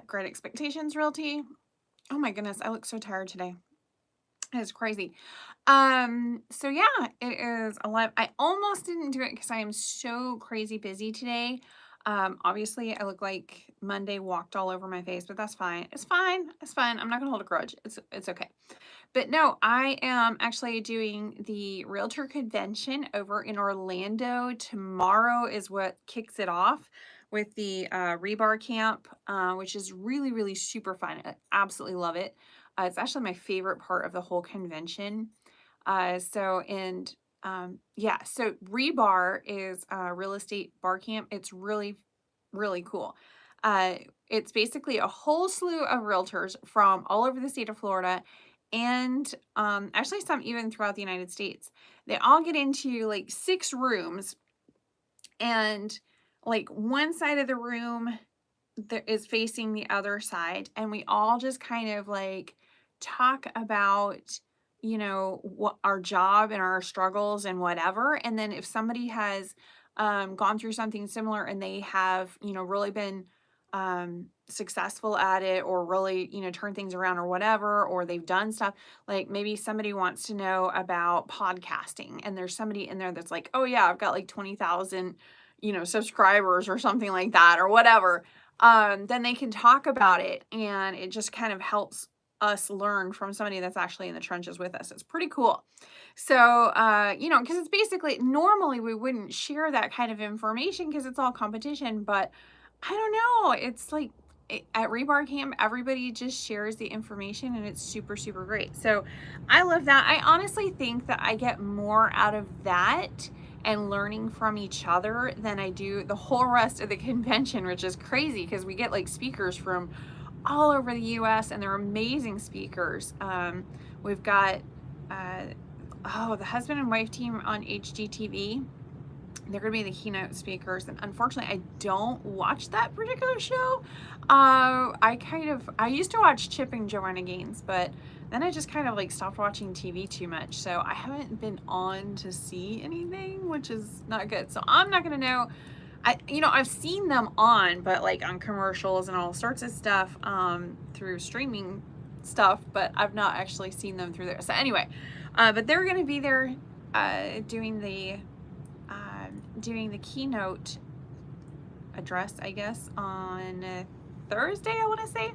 Great Expectations Realty. Oh my goodness, I look so tired today. It's crazy. So yeah, it is 11. I almost didn't do it because I am so crazy busy today. Obviously I look like Monday walked all over my face, but that's fine. It's fine. It's fine. I'm not gonna hold a grudge. It's okay. But no, I am actually doing the Realtor Convention over in Orlando. Tomorrow is what kicks it off with the rebar camp, which is really, really super fun. I absolutely love it. It's actually my favorite part of the whole convention. Yeah, so rebar is a real estate bar camp. It's really, really cool. It's basically a whole slew of realtors from all over the state of Florida and actually some even throughout the United States. They all get into like 6 rooms, and like one side of the room that is facing the other side, and we all just kind of like talk about, you know, what our job and our struggles and whatever. And then if somebody has gone through something similar and they have, you know, really been successful at it, or really, you know, turn things around or whatever, or they've done stuff, like maybe somebody wants to know about podcasting and there's somebody in there that's like, oh yeah, I've got like 20,000, you know, subscribers or something like that or whatever. Then they can talk about it, and it just kind of helps us learn from somebody that's actually in the trenches with us. It's pretty cool. So, you know, because it's basically, normally we wouldn't share that kind of information because it's all competition, but I don't know. It's like at Rebar Camp, everybody just shares the information, and it's super, super great. So I love that. I honestly think that I get more out of that and learning from each other than I do the whole rest of the convention, which is crazy because we get like speakers from all over the US, and they're amazing speakers. We've got the husband and wife team on HGTV. They're going to be the keynote speakers, and unfortunately I don't watch that particular show. I used to watch Chip and Joanna Gaines, but then I just kind of like stopped watching TV too much, so I haven't been on to see anything, which is not good. So I'm not going to know. I've seen them on, but like on commercials and all sorts of stuff through streaming stuff, but I've not actually seen them through there. So anyway, but they're going to be there doing the keynote address, I guess, on Thursday, I want to say.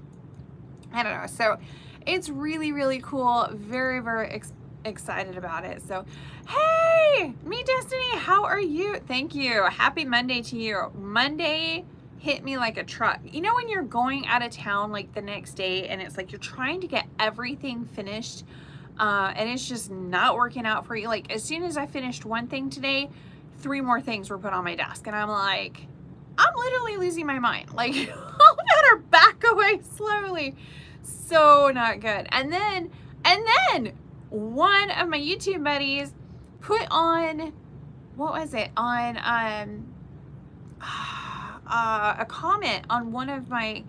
I don't know. So it's really, really cool. Very, very excited about it. So, hey, me, Destiny, how are you? Thank you. Happy Monday to you. Monday hit me like a truck. You know, when you're going out of town like the next day, and it's like you're trying to get everything finished, and it's just not working out for you. Like, as soon as I finished one thing today, 3 more things were put on my desk, and I'm like, I'm literally losing my mind. Like, I better back away slowly. So not good. And then one of my YouTube buddies put on, what was it, on a comment on one of my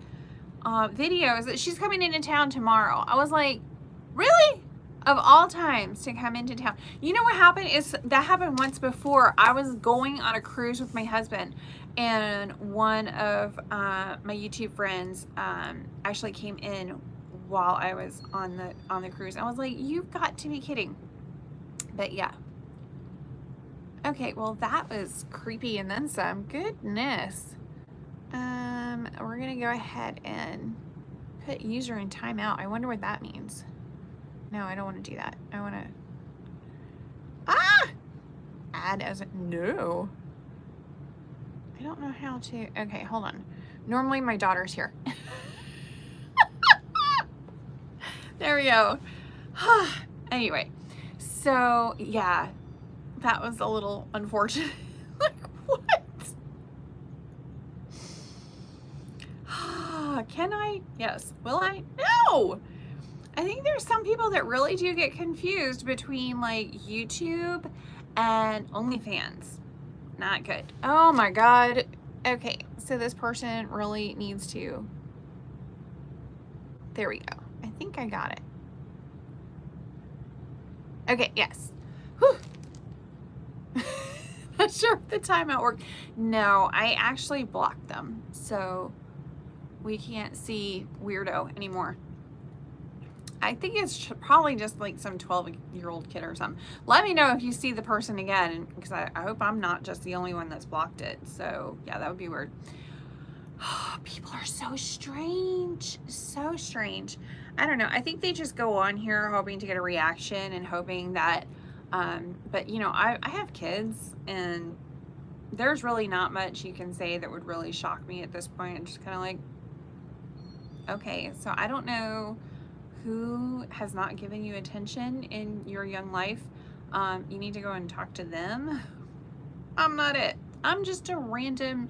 videos that she's coming into town tomorrow. I was like, really? Of all times to come into town. You know what happened is that happened once before. I was going on a cruise with my husband, and one of my YouTube friends actually came in while I was on the cruise. I was like, you've got to be kidding. But yeah. Okay, well that was creepy and then some. Goodness. We're gonna go ahead and put user in timeout. I wonder what that means. No, I don't want to do that. I want to add as a no. I don't know how to. Okay, hold on. Normally my daughter's here. There we go. Anyway, so yeah, that was a little unfortunate. Like, what? Can I? Yes. Will I? No. I think there's some people that really do get confused between like YouTube and OnlyFans. Not good. Oh my God. Okay, so this person really needs to. There we go. I think I got it. Okay, yes. Whew. Not sure if the timeout worked. No, I actually blocked them. So we can't see weirdo anymore. I think it's probably just like some 12-year-old kid or something. Let me know if you see the person again, because I hope I'm not just the only one that's blocked it. So yeah, that would be weird. People are so strange, so strange. I don't know. I think they just go on here hoping to get a reaction and hoping that, but you know, I have kids, and there's really not much you can say that would really shock me at this point. I'm just kind of like, okay, so I don't know who has not given you attention in your young life. You need to go and talk to them. I'm not it. I'm just a random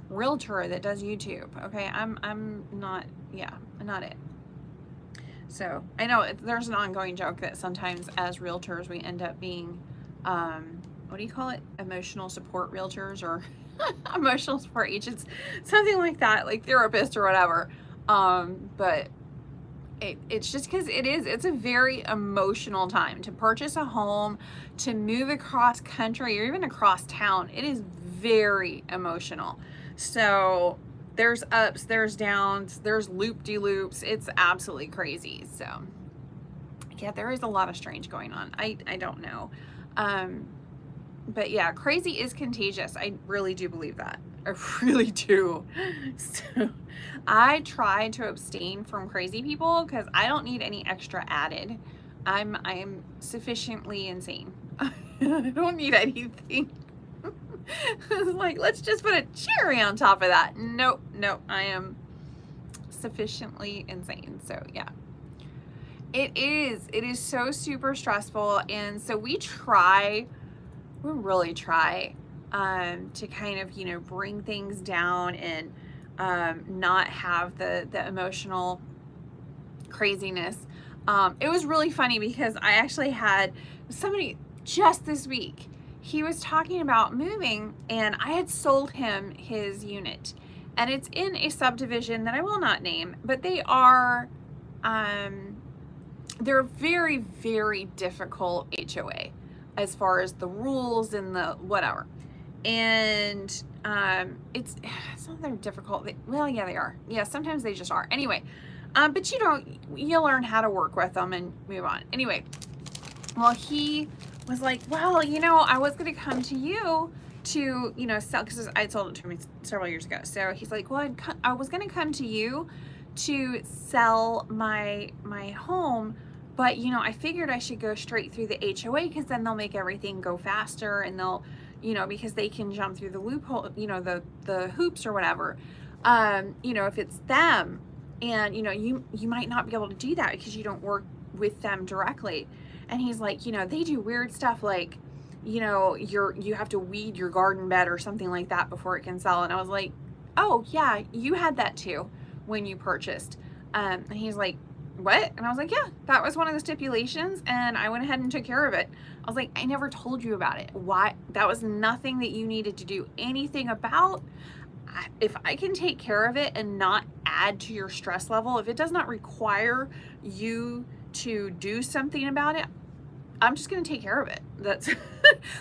realtor that does YouTube. Okay, I'm not. Yeah, I'm not it. So I know there's an ongoing joke that sometimes as realtors we end up being, what do you call it? Emotional support realtors or emotional support agents, something like that, like therapists or whatever. But it's just because it's a very emotional time to purchase a home, to move across country or even across town. It is very emotional. So there's ups, there's downs, there's loop-de-loops. It's absolutely crazy. So yeah, there is a lot of strange going on. I don't know. But yeah, crazy is contagious. I really do believe that. I really do. So I try to abstain from crazy people because I don't need any extra added. I am sufficiently insane. I don't need anything. Like, let's just put a cherry on top of that. Nope, I am sufficiently insane. So yeah. It is so super stressful, and so we really try to kind of, you know, bring things down and not have the emotional craziness. It was really funny because I actually had somebody just this week. He was talking about moving, and I had sold him his unit, and it's in a subdivision that I will not name, but they are they're very, very difficult HOA as far as the rules and the whatever. And it's not that they're difficult. Well, yeah, they are. Yeah, sometimes they just are. Anyway, but you learn how to work with them and move on. Anyway, well, he was like, well, you know, I was going to come to you to, you know, sell, because I sold it to him several years ago. So he's like, well, I was going to come to you to sell my home, but, you know, I figured I should go straight through the HOA because then they'll make everything go faster, and they'll, you know, because they can jump through the loophole, you know, the hoops or whatever. You know, if it's them, and, you know, you might not be able to do that because you don't work with them directly. And he's like, you know, they do weird stuff like, you know, you have to weed your garden bed or something like that before it can sell. And I was like, oh yeah, you had that too when you purchased. And he's like, what? And I was like, yeah, that was one of the stipulations, and I went ahead and took care of it. I was like, I never told you about it. Why? That was nothing that you needed to do anything about. If I can take care of it and not add to your stress level, if it does not require you to do something about it, I'm just going to take care of it. That's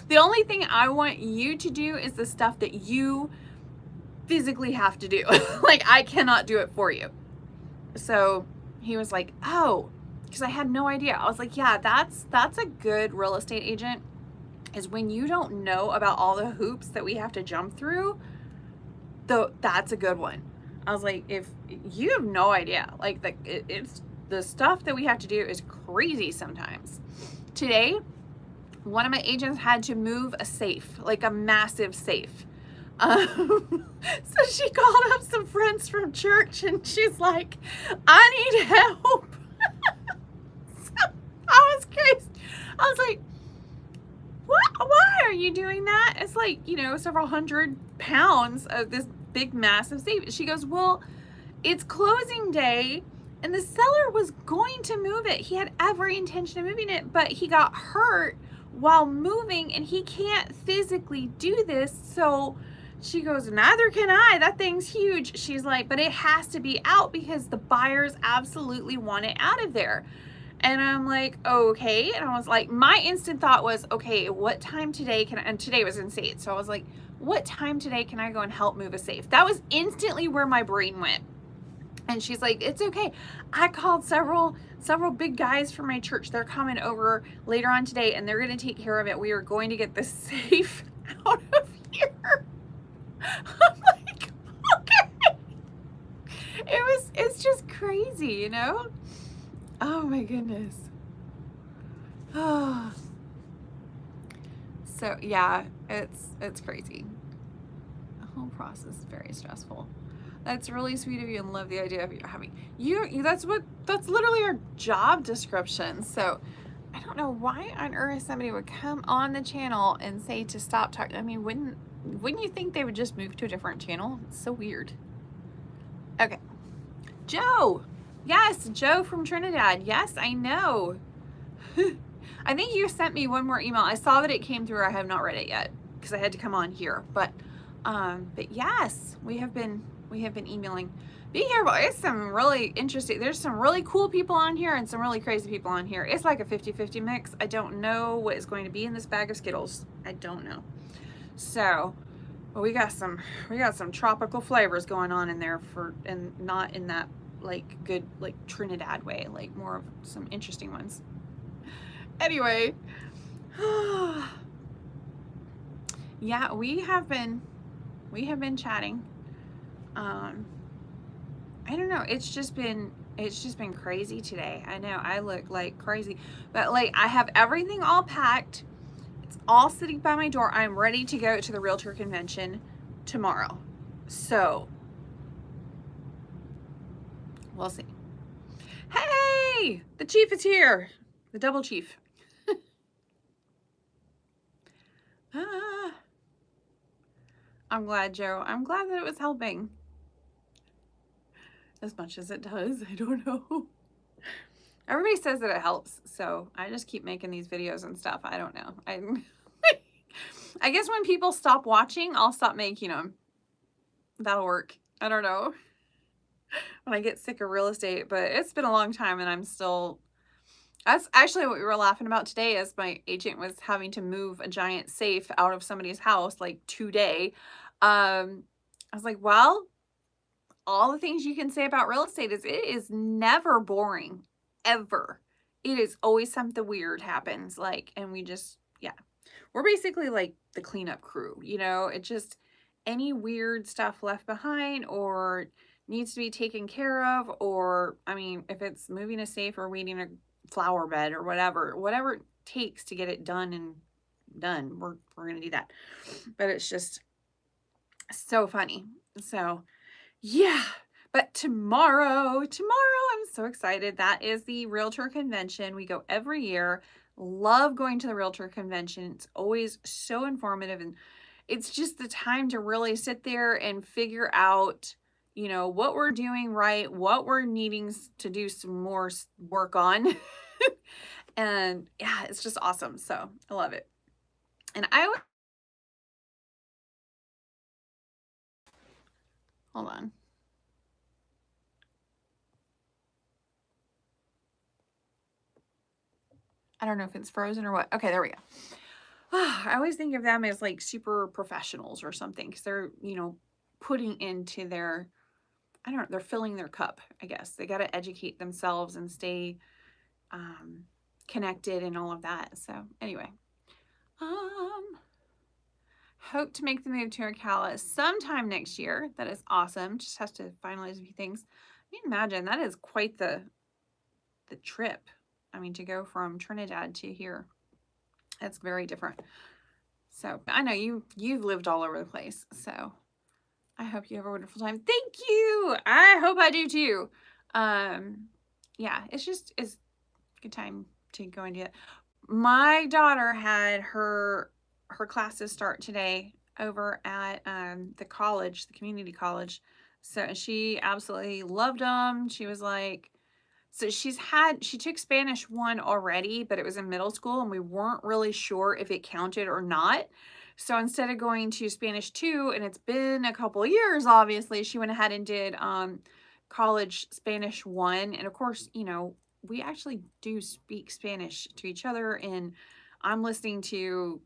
the only thing I want you to do is the stuff that you physically have to do. Like, I cannot do it for you. So he was like, oh, because I had no idea. I was like, yeah, that's a good real estate agent, is when you don't know about all the hoops that we have to jump through. That's a good one. I was like, if you have no idea, like it's the stuff that we have to do is crazy sometimes. Today, one of my agents had to move a safe, like a massive safe. So she called up some friends from church, and she's like, I need help. So I was crazy. I was like, what? Why are you doing that? It's like, you know, several hundred pounds of this big, massive safe. She goes, well, it's closing day, and the seller was going to move it. He had every intention of moving it, but he got hurt while moving, and he can't physically do this. So she goes, neither can I. That thing's huge. She's like, but it has to be out because the buyers absolutely want it out of there. And I'm like, okay. And I was like, my instant thought was, okay, what time today can I, and today was in state. So I was like, what time today can I go and help move a safe? That was instantly where my brain went. And she's like, it's okay. I called several big guys from my church. They're coming over later on today and they're going to take care of it. We are going to get the safe out of here. I'm like, okay. It's just crazy, you know? Oh my goodness. Oh. So yeah, it's crazy. The whole process is very stressful. That's really sweet of you and love the idea of you having that's literally our job description. So I don't know why on earth somebody would come on the channel and say to stop talking. I mean, wouldn't you think they would just move to a different channel? It's so weird. Okay. Joe. Yes, Joe from Trinidad. Yes, I know. I think you sent me one more email. I saw that it came through. I have not read it yet because I had to come on here. But yes, we have been emailing. Be careful. It's some really interesting. There's some really cool people on here and some really crazy people on here. It's like a 50-50 mix. I don't know what is going to be in this bag of Skittles. I don't know. So, well, we got some tropical flavors going on in there and not in that like good like Trinidad way, like more of some interesting ones. Anyway, yeah, we have been chatting. I don't know, it's just been crazy today. I know I look like crazy, but like I have everything all packed. It's all sitting by my door. I'm ready to go to the realtor convention tomorrow. So we'll see. Hey, the chief is here. The double chief. I'm glad, Joe. I'm glad that it was helping. As much as it does, I don't know. Everybody says that it helps, so I just keep making these videos and stuff. I don't know. I guess when people stop watching, I'll stop making them. That'll work. I don't know. When I get sick of real estate, but it's been a long time and I'm still... That's actually what we were laughing about today, is my agent was having to move a giant safe out of somebody's house like today. I was like, well, all the things you can say about real estate is it is never boring, ever. It is always something weird happens, like, and we just, yeah, we're basically like the cleanup crew, you know. It just, any weird stuff left behind or needs to be taken care of, or I mean, if it's moving a safe or weeding a flower bed or whatever it takes to get it done and done, we're gonna do that. But it's just so funny. So yeah, but tomorrow, I'm so excited. That is the realtor convention. We go every year. Love going to the realtor convention. It's always so informative, and it's just the time to really sit there and figure out, you know, what we're doing right, what we're needing to do some more work on. And yeah, it's just awesome. So I love it. And hold on. I don't know if it's frozen or what. Okay, there we go. I always think of them as like super professionals or something, because they're, you know, putting into their, I don't know, they're filling their cup, I guess. They got to educate themselves and stay connected and all of that. So anyway, hope to make the move to Ocala sometime next year. That is awesome. Just has to finalize a few things. I can imagine that is quite the trip. I mean, to go from Trinidad to here, that's very different. So I know you've lived all over the place. So I hope you have a wonderful time. Thank you. I hope I do too. Yeah, it's a good time to go and do it. My daughter had her classes start today over at the college, the community college. So she absolutely loved them. She was like, so she took Spanish 1 already, but it was in middle school and we weren't really sure if it counted or not. So instead of going to Spanish 2, and it's been a couple of years, obviously, she went ahead and did college Spanish 1. And of course, you know, we actually do speak Spanish to each other, and I'm listening to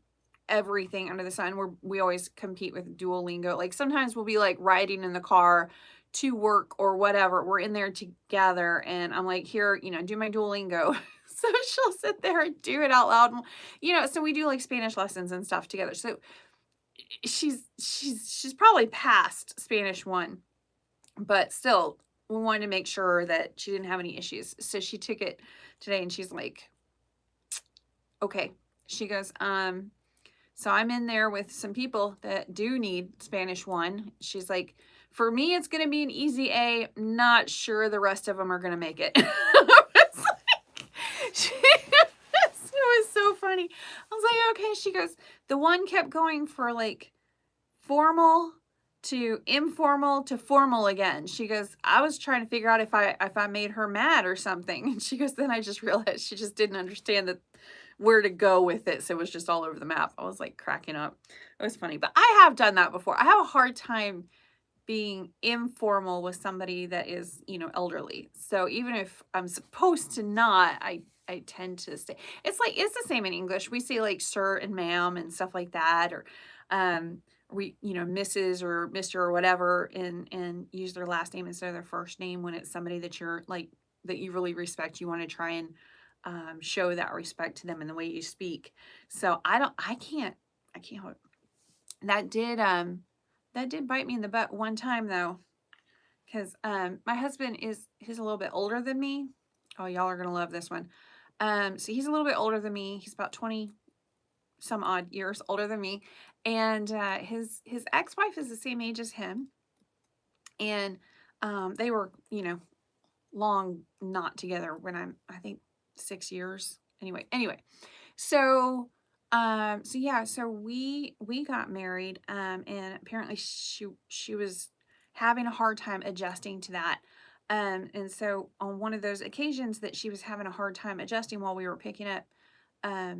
everything under the sun. We always compete with Duolingo. Like sometimes we'll be like riding in the car to work or whatever. We're in there together, and I'm like, here, do my Duolingo. So she'll sit there and do it out loud. So we do like Spanish lessons and stuff together. So she's probably past Spanish 1, but still we wanted to make sure that she didn't have any issues. So she took it today and she's like, okay. She goes, so I'm in there with some people that do need Spanish 1. She's like, for me, it's going to be an easy A. Not sure the rest of them are going to make it. It was so funny. I was like, okay. She goes, the one kept going for like formal to informal to formal again. She goes, I was trying to figure out if I made her mad or something. And she goes, then I just realized she just didn't understand where to go with it. So it was just all over the map. I was like cracking up. It was funny, but I have done that before. I have a hard time being informal with somebody that is, elderly. So even if I'm supposed to not, I tend to stay. It's the same in English. We say like sir and ma'am and stuff like that, or we, Mrs. or Mr. or whatever, and use their last name instead of their first name when it's somebody that you're like, that you really respect. You want to try and show that respect to them in the way you speak. So I can't. That did bite me in the butt one time though, because my husband he's a little bit older than me. Oh, y'all are gonna love this one. So he's a little bit older than me. He's about 20 some odd years older than me, and his ex-wife is the same age as him, and they were long not together when I think 6 years. Anyway, so so we got married, and apparently she was having a hard time adjusting to that. And so on one of those occasions that she was having a hard time adjusting while we were picking up a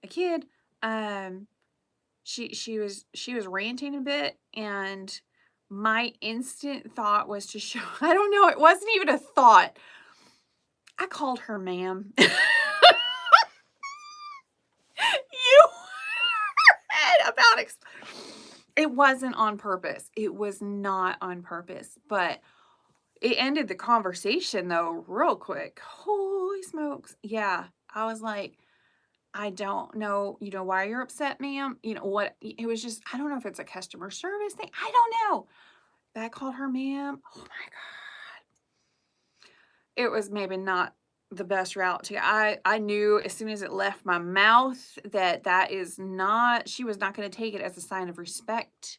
kid, she was ranting a bit, and my instant thought was to show, I don't know, it wasn't even a thought. I called her ma'am. You heard about it wasn't on purpose. It was not on purpose, but it ended the conversation though real quick. Holy smokes. Yeah. I was like, I don't know, why you're upset, ma'am. What it was just, I don't know if it's a customer service thing. I don't know. But I called her ma'am. Oh my God. It was maybe not the best route to, I knew as soon as it left my mouth that is not, she was not going to take it as a sign of respect,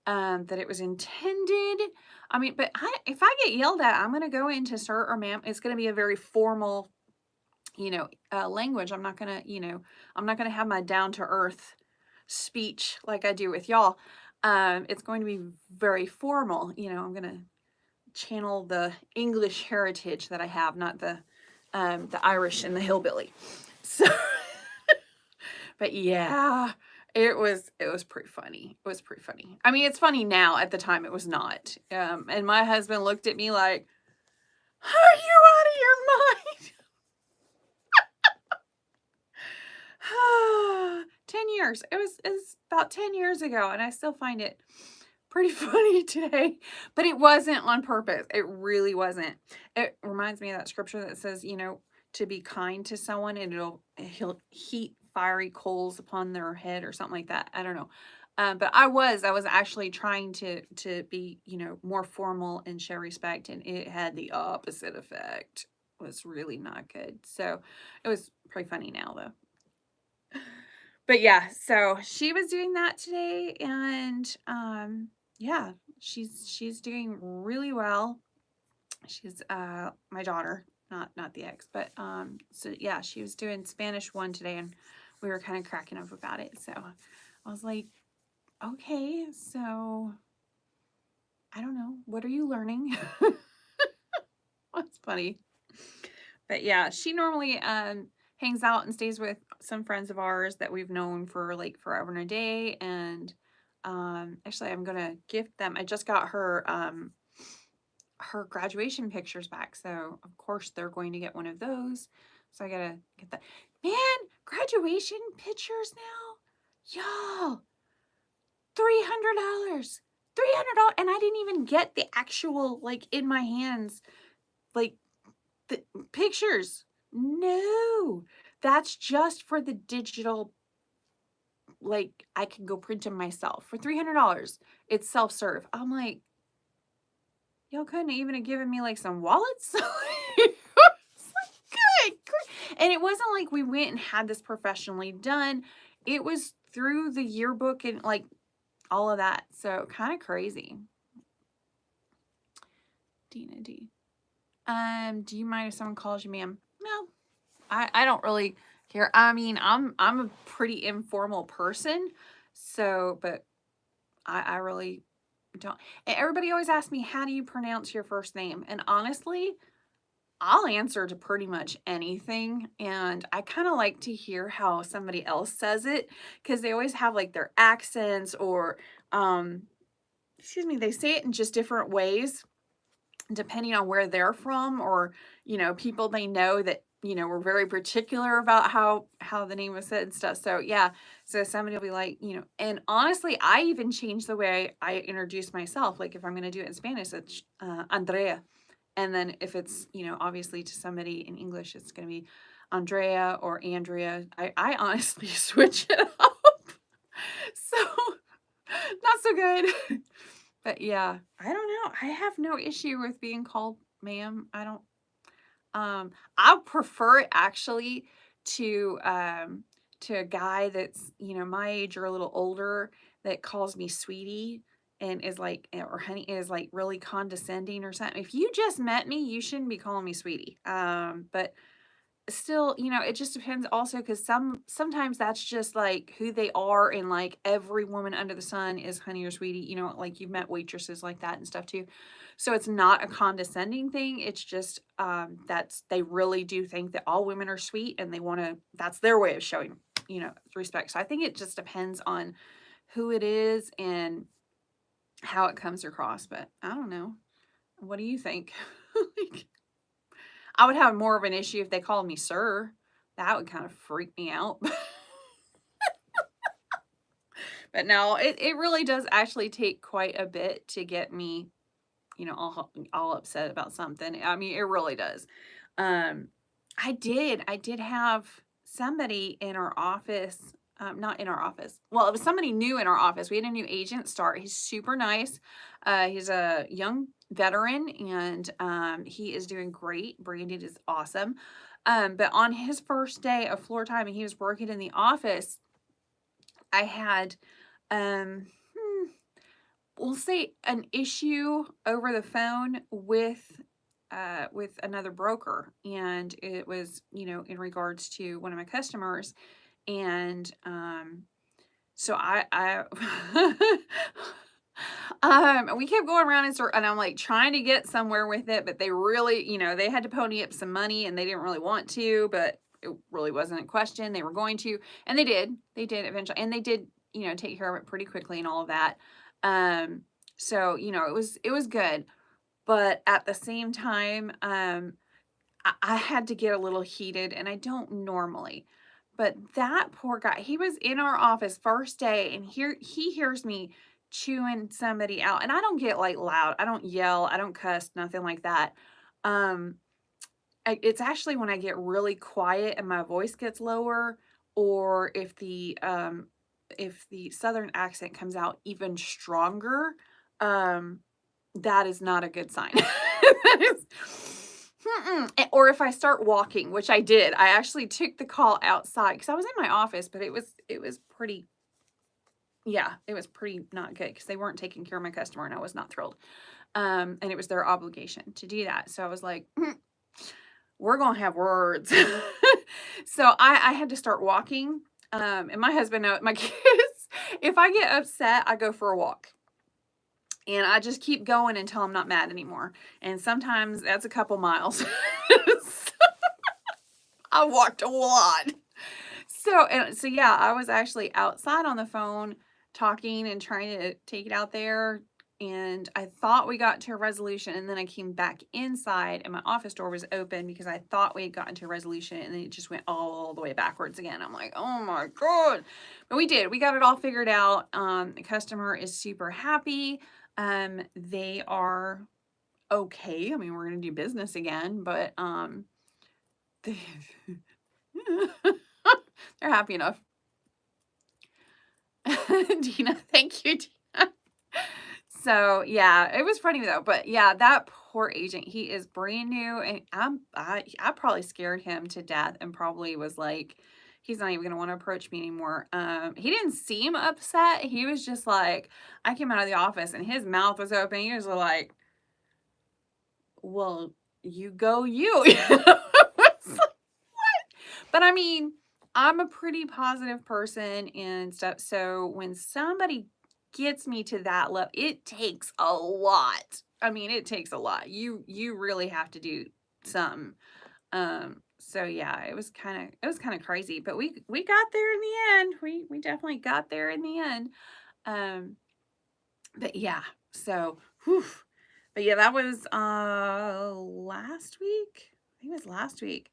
that it was intended. I mean, but if I get yelled at, I'm going to go into sir or ma'am. It's going to be a very formal, language. I'm not going to, I'm not going to have my down to earth speech like I do with y'all. It's going to be very formal. I'm going to channel the English heritage that I have, not the Irish and the hillbilly. So, but yeah, it was pretty funny. It was pretty funny. I mean, it's funny now. At the time, it was not. And my husband looked at me like, "Are you out of your mind?" 10 years. It was about 10 years ago, and I still find it pretty funny today, but it wasn't on purpose. It really wasn't. It reminds me of that scripture that says, to be kind to someone and he'll heat fiery coals upon their head or something like that. I don't know. But I was actually trying to be, more formal and show respect, and it had the opposite effect. It was really not good. So it was pretty funny now though. But yeah, so she was doing that today, and yeah, she's doing really well. She's my daughter, not the ex, but so yeah, she was doing Spanish 1 today, and we were kind of cracking up about it. So I was like, okay, so I don't know, what are you learning? That's funny. But yeah, she normally hangs out and stays with some friends of ours that we've known for like forever and a day. And actually, I'm gonna gift them. I just got her her graduation pictures back, so of course they're going to get one of those. So I gotta get that. Man, graduation pictures now, y'all, $300. $300, and I didn't even get the actual, like, in my hands, like, the pictures. No, that's just for the digital, like, I can go print them myself for $300. It's self-serve. I'm like, y'all couldn't even have given me, like, some wallets? It's like, and it wasn't like we went and had this professionally done. It was through the yearbook and, like, all of that. So kind of crazy. Dina D. Do you mind if someone calls you ma'am? No, I don't really care. I mean, I'm a pretty informal person, so, but I really don't. And everybody always asks me, how do you pronounce your first name? And honestly, I'll answer to pretty much anything. And I kind of like to hear how somebody else says it, because they always have like their accents, or, excuse me, they say it in just different ways depending on where they're from, or, people they know that, were very particular about how the name was said and stuff. So yeah, so somebody will be like, and honestly, I even change the way I introduce myself. Like if I'm going to do it in Spanish, it's Andrea. And then if it's, obviously to somebody in English, it's going to be Andrea or Andrea. I honestly switch it up. So not so good. But yeah, I don't know. I have no issue with being called ma'am. I don't, I prefer it actually to, to a guy that's, my age or a little older, that calls me sweetie and is like, or honey, is like really condescending or something. If you just met me, you shouldn't be calling me sweetie. But still, it just depends also, because sometimes that's just like who they are, and like every woman under the sun is honey or sweetie, like you've met waitresses like that and stuff too. So it's not a condescending thing. It's just that's, they really do think that all women are sweet, and they want to, that's their way of showing, respect. So I think it just depends on who it is and how it comes across. But I don't know. What do you think? Like, I would have more of an issue if they called me sir. That would kind of freak me out. But no, it really does actually take quite a bit to get me, all upset about something. I mean, it really does. I did have somebody in our office, not in our office. Well, it was somebody new in our office. We had a new agent start. He's super nice. He's a young veteran, and he is doing great. Brandon is awesome. But on his first day of floor time, and he was working in the office, I had, um, we'll say, an issue over the phone with another broker, and it was, in regards to one of my customers. And so I we kept going around in circles, and I'm like trying to get somewhere with it, but they really, they had to pony up some money, and they didn't really want to, but it really wasn't a question. They were going to, and they did eventually, and they did, take care of it pretty quickly and all of that. So, it was good. But at the same time, I had to get a little heated, and I don't normally. But that poor guy, he was in our office first day, and he hears me chewing somebody out. And I don't get like loud. I don't yell. I don't cuss, nothing like that. It's actually when I get really quiet and my voice gets lower, or if the southern accent comes out even stronger, that is not a good sign. That is, or if I start walking, which I did. I actually took the call outside because I was in my office, but it was pretty, yeah, it was pretty not good because they weren't taking care of my customer, and I was not thrilled. And it was their obligation to do that. So I was like, we're gonna have words. So I had to start walking. And my husband, my kids, if I get upset, I go for a walk. And I just keep going until I'm not mad anymore. And sometimes that's a couple miles. I walked a lot. So yeah, I was actually outside on the phone talking and trying to take it out there. And I thought we got to a resolution, and then I came back inside, and my office door was open because I thought we had gotten to a resolution, and then it just went all the way backwards again. I'm like, oh my God. But we did. We got it all figured out. The customer is super happy. They are okay. I mean, we're gonna do business again, but they, they're happy enough. Dina, thank you, Dina. So yeah, it was funny though. But yeah, that poor agent, he is brand new, and I probably scared him to death, and probably was like, he's not even gonna want to approach me anymore. He didn't seem upset. He was just like, I came out of the office and his mouth was open. He was like, well, you go, you. It's like, but I mean, I'm a pretty positive person and stuff. So when somebody gets me to that level, it takes a lot. I mean, it takes a lot. You really have to do something. So yeah, it was kind of crazy, but we got there in the end. We definitely got there in the end. But yeah, so whew. But yeah, that was last week. I think it was last week.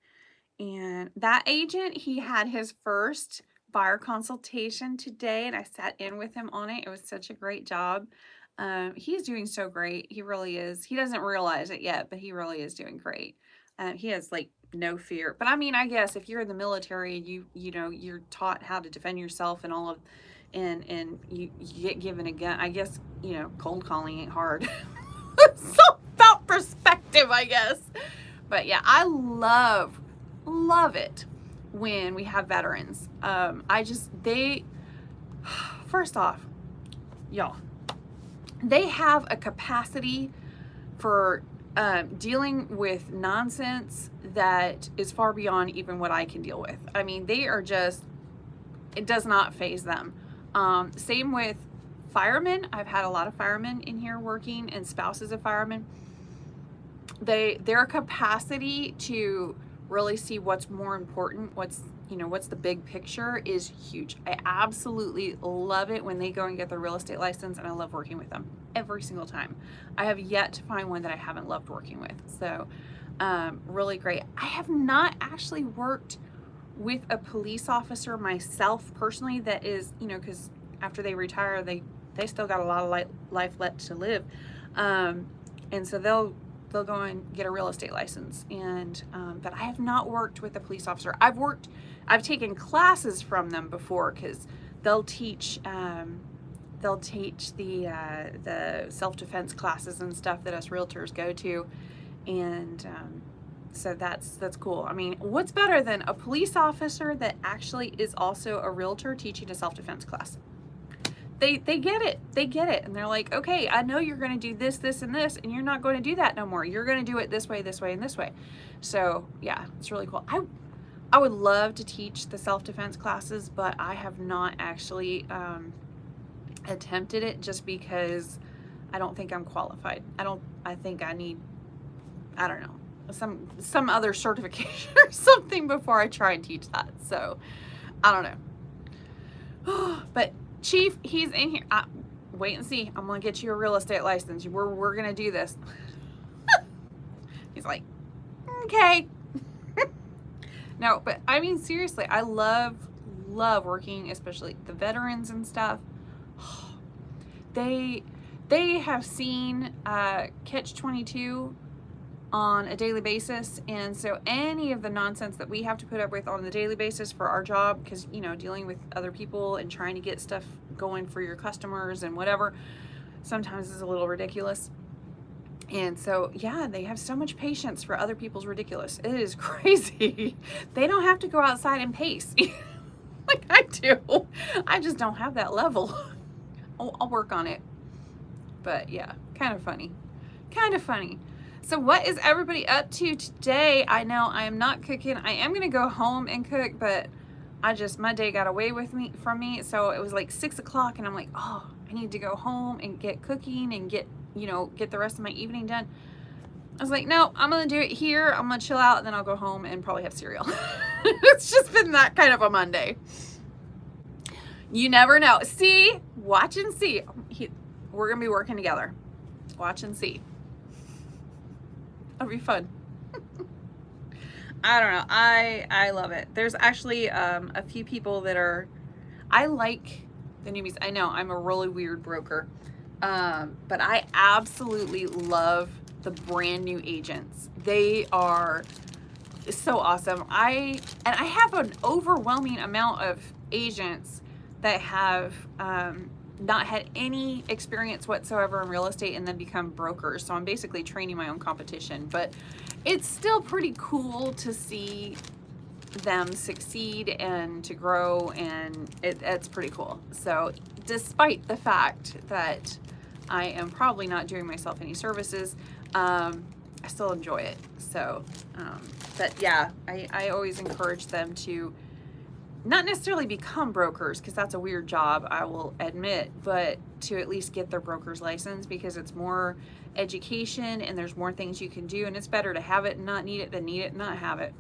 And that agent, he had his first buyer consultation today, and I sat in with him on it. It was such a great job. He's doing so great. He really is. He doesn't realize it yet, but he really is doing great. He has like no fear. But I mean, I guess if you're in the military, you know, you're taught how to defend yourself and all of, and you get given a gun. I guess, you know, cold calling ain't hard. It's all about perspective, I guess. But yeah, I love it when we have veterans. First off, y'all, they have a capacity for dealing with nonsense that is far beyond even what I can deal with. I mean, they are just, it does not faze them. Same with firemen. I've had a lot of firemen in here working, and spouses of firemen. Their capacity to really see what's more important, what's the big picture, is huge. I absolutely love it when they go and get their real estate license, and I love working with them every single time. I have yet to find one that I haven't loved working with. So really great. I have not actually worked with a police officer myself personally that is, because after they retire, they still got a lot of life left to live. And so they'll go and get a real estate license. And but I have not worked with a police officer. I've taken classes from them before, because they'll teach the self-defense classes and stuff that us realtors go to. And so that's cool. I mean, what's better than a police officer that actually is also a realtor teaching a self-defense class? They get it. They get it. And they're like, okay, I know you're going to do this, this, and this, and you're not going to do that no more. You're going to do it this way, and this way. So yeah, it's really cool. I would love to teach the self-defense classes, but I have not actually attempted it, just because I don't think I'm qualified. I think I need, I don't know, some other certification or something before I try and teach that. So I don't know. But Chief, he's in here. Wait and see. I'm gonna get you a real estate license. We're gonna do this. He's like, okay. No, but I mean, seriously, I love working, especially the veterans and stuff. They have seen Catch-22 on a daily basis, and so any of the nonsense that we have to put up with on the daily basis for our job, because dealing with other people and trying to get stuff going for your customers and whatever, sometimes is a little ridiculous. And so yeah, they have so much patience for other people's ridiculous. It is crazy. They don't have to go outside and pace like I do. I just don't have that level. I'll work on it. But yeah, kind of funny. So what is everybody up to today? I know I am not cooking. I am gonna go home and cook, but my day got away from me. So it was like 6 o'clock, and I'm like, oh, I need to go home and get cooking and get the rest of my evening done. I was like, no, I'm gonna do it here. I'm gonna chill out, and then I'll go home and probably have cereal. It's just been that kind of a Monday. You never know. See, watch and see. We're gonna be working together. Watch and see. It'll be fun. I don't know. I love it. There's actually a few people that I like the newbies. I know I'm a really weird broker. But I absolutely love the brand new agents. They are so awesome. I have an overwhelming amount of agents that have not had any experience whatsoever in real estate and then become brokers. So I'm basically training my own competition, but it's still pretty cool to see them succeed and to grow, and it's pretty cool. So despite the fact that I am probably not doing myself any services, I still enjoy it. So but yeah, I always encourage them to not necessarily become brokers, because that's a weird job, I will admit, but to at least get their broker's license, because it's more education and there's more things you can do, and it's better to have it and not need it than need it and not have it.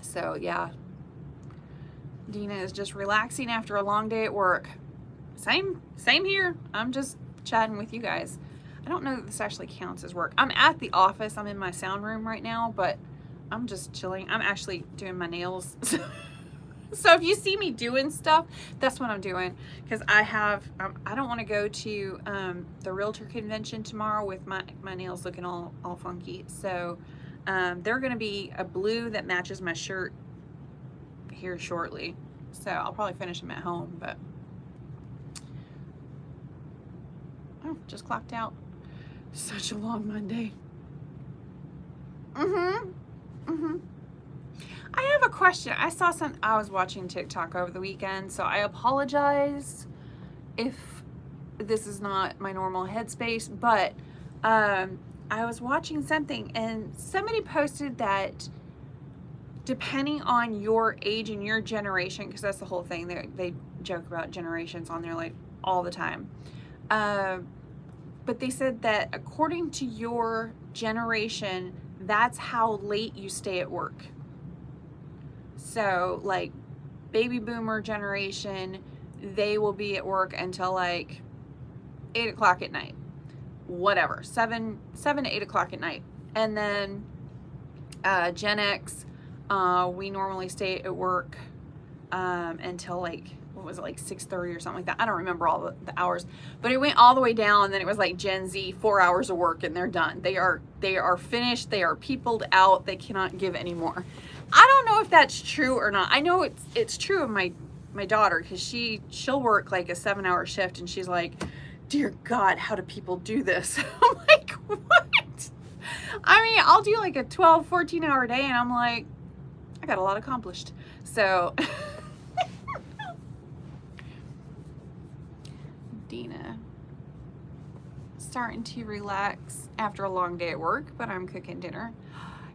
So yeah, Dina is just relaxing after a long day at work. Same here. I'm just chatting with you guys. I don't know that this actually counts as work. I'm at the office. I'm in my sound room right now, but I'm just chilling. I'm actually doing my nails. So if you see me doing stuff, that's what I'm doing, because I don't want to go to the realtor convention tomorrow with my nails looking all funky. So they're going to be a blue that matches my shirt here shortly. So I'll probably finish them at home, but oh, just clocked out. Such a long Monday. I have a question. I was watching TikTok over the weekend, so I apologize if this is not my normal headspace, but I was watching something and somebody posted that depending on your age and your generation, because that's the whole thing, they joke about generations on there like all the time, but they said that according to your generation, that's how late you stay at work. So like baby boomer generation, they will be at work until like 8 o'clock at night, whatever, 7 to 8 o'clock at night. And then Gen X, we normally stay at work until like, what was it, like 6:30 or something like that. I don't remember all the hours, but it went all the way down. And then it was like Gen Z, 4 hours of work and they're done. They are finished. They are peopled out. They cannot give any more. I don't know if that's true or not. I know it's true of my daughter, because she'll work like a 7-hour shift and she's like, dear God, how do people do this? I'm like, what? I mean, I'll do like a 12, 14-hour day and I'm like, I got a lot accomplished. So Dina starting to relax after a long day at work, but I'm cooking dinner.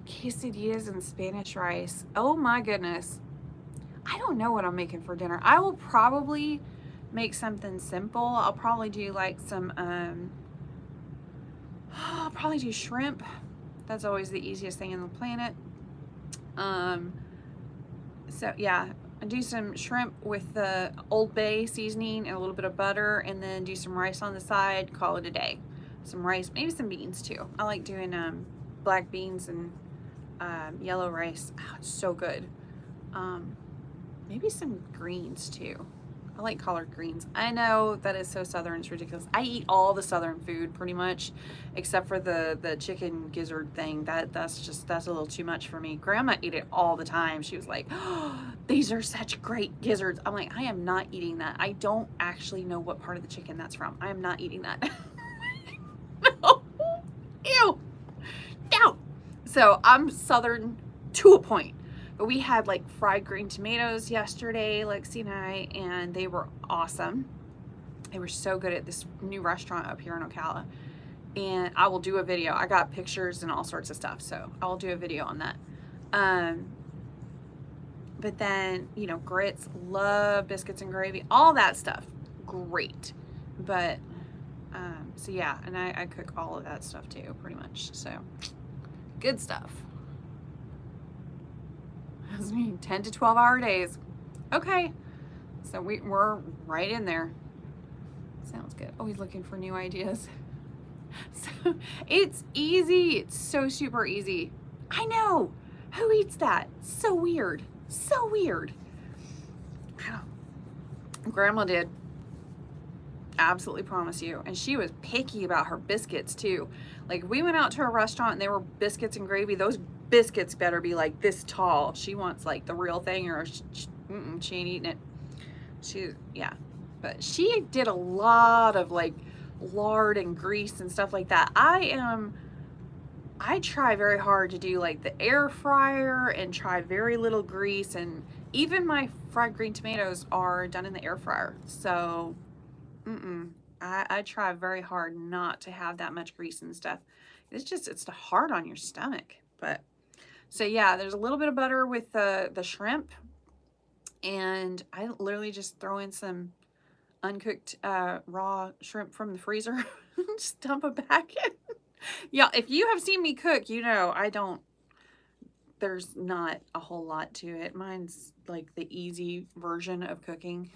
Quesadillas and Spanish rice. Oh my goodness. I don't know what I'm making for dinner. I will probably make something simple. I'll probably do like some I'll probably do shrimp. That's always the easiest thing in the planet. So yeah, I do some shrimp with the Old Bay seasoning and a little bit of butter, and then do some rice on the side, call it a day. Some rice, maybe some beans too. I like doing black beans and yellow rice. Oh, it's so good. Maybe some greens too. I like collard greens. I know that is so Southern, it's ridiculous. I eat all the Southern food pretty much, except for the chicken gizzard thing. That's a little too much for me. Grandma ate it all the time. She was like, oh, these are such great gizzards. I'm like, I am not eating that. I don't actually know what part of the chicken that's from. I am not eating that. No. Ew. No. So I'm Southern to a point. But we had like fried green tomatoes yesterday, Lexi and I, and they were awesome. They were so good at this new restaurant up here in Ocala. And I will do a video. I got pictures and all sorts of stuff, so I will do a video on that. But then, you know, grits, love biscuits and gravy, all that stuff, great. But, so yeah, and I cook all of that stuff too, pretty much, so good stuff. That's me, 10 to 12-hour days. Okay, so we're right in there. Sounds good. Always looking for new ideas. So it's easy. It's so super easy. I know. Who eats that? So weird. So weird. Grandma did. absolutely promise you. And she was picky about her biscuits too. Like we went out to a restaurant and there were biscuits and gravy. Those biscuits better be like this tall. She wants like the real thing, or she ain't eating it. Yeah. But she did a lot of like lard and grease and stuff like that. I try very hard to do like the air fryer and try very little grease, and even my fried green tomatoes are done in the air fryer. So, I try very hard not to have that much grease and stuff. It's hard on your stomach. But so yeah, there's a little bit of butter with the shrimp, and I literally just throw in some uncooked raw shrimp from the freezer. Just dump it back in. Yeah, if you have seen me cook, you know there's not a whole lot to it. Mine's like the easy version of cooking.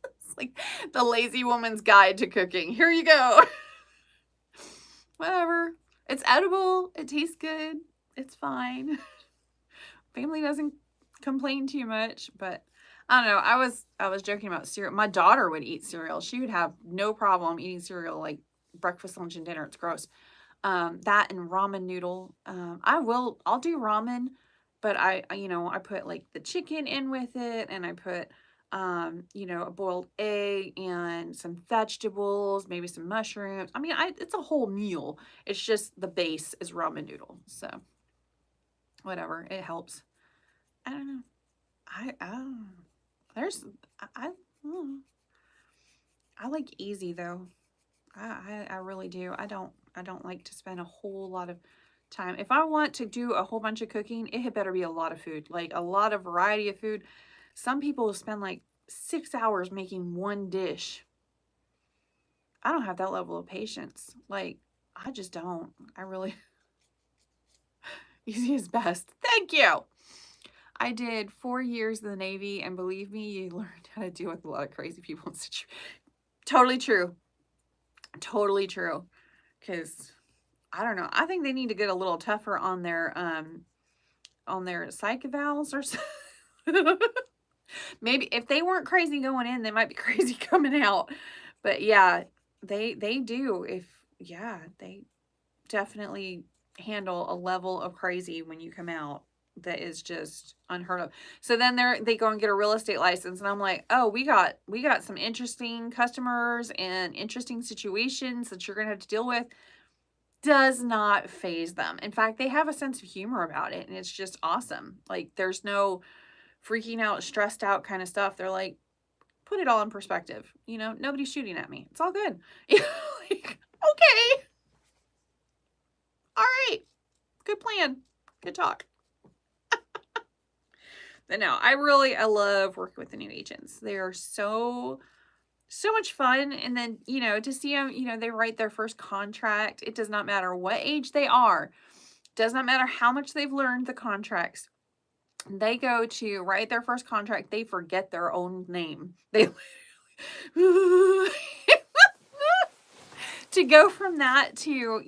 It's like the lazy woman's guide to cooking. Here you go. Whatever. It's edible. It tastes good. It's fine. Family doesn't complain too much, but I don't know. I was joking about cereal. My daughter would eat cereal. She would have no problem eating cereal like breakfast, lunch, and dinner. It's gross. That and ramen noodle. I'll do ramen, but I put like the chicken in with it, and I put, a boiled egg and some vegetables, maybe some mushrooms. I mean, it's a whole meal. It's just the base is ramen noodle. So whatever, it helps. I don't know. I don't there's mm, I like easy though. I really do. I don't like to spend a whole lot of time. If I want to do a whole bunch of cooking, it had better be a lot of food, like a lot of variety of food. Some people spend like 6 hours making one dish. I don't have that level of patience. Like, I just don't. I really, easy is best. Thank you. I did 4 years in the Navy, and believe me, you learned how to deal with a lot of crazy people and situations. Totally true. Totally true. Because I don't know. I think they need to get a little tougher on their psych evals or something. Maybe if they weren't crazy going in, they might be crazy coming out. But yeah, they do. They definitely handle a level of crazy when you come out that is just unheard of. So then they go and get a real estate license, and I'm like, oh, we got some interesting customers and interesting situations that you're gonna have to deal with. Does not phase them. In fact, they have a sense of humor about it, and it's just awesome. Like, there's no freaking out, stressed out kind of stuff. They're like, put it all in perspective. Nobody's shooting at me. It's all good. Like, okay. All right. Good plan. Good talk. But no, I love working with the new agents. They are so much fun. And then, to see them, they write their first contract. It does not matter what age they are. Does not matter how much they've learned the contracts. They go to write their first contract. They forget their own name. They to go from that to,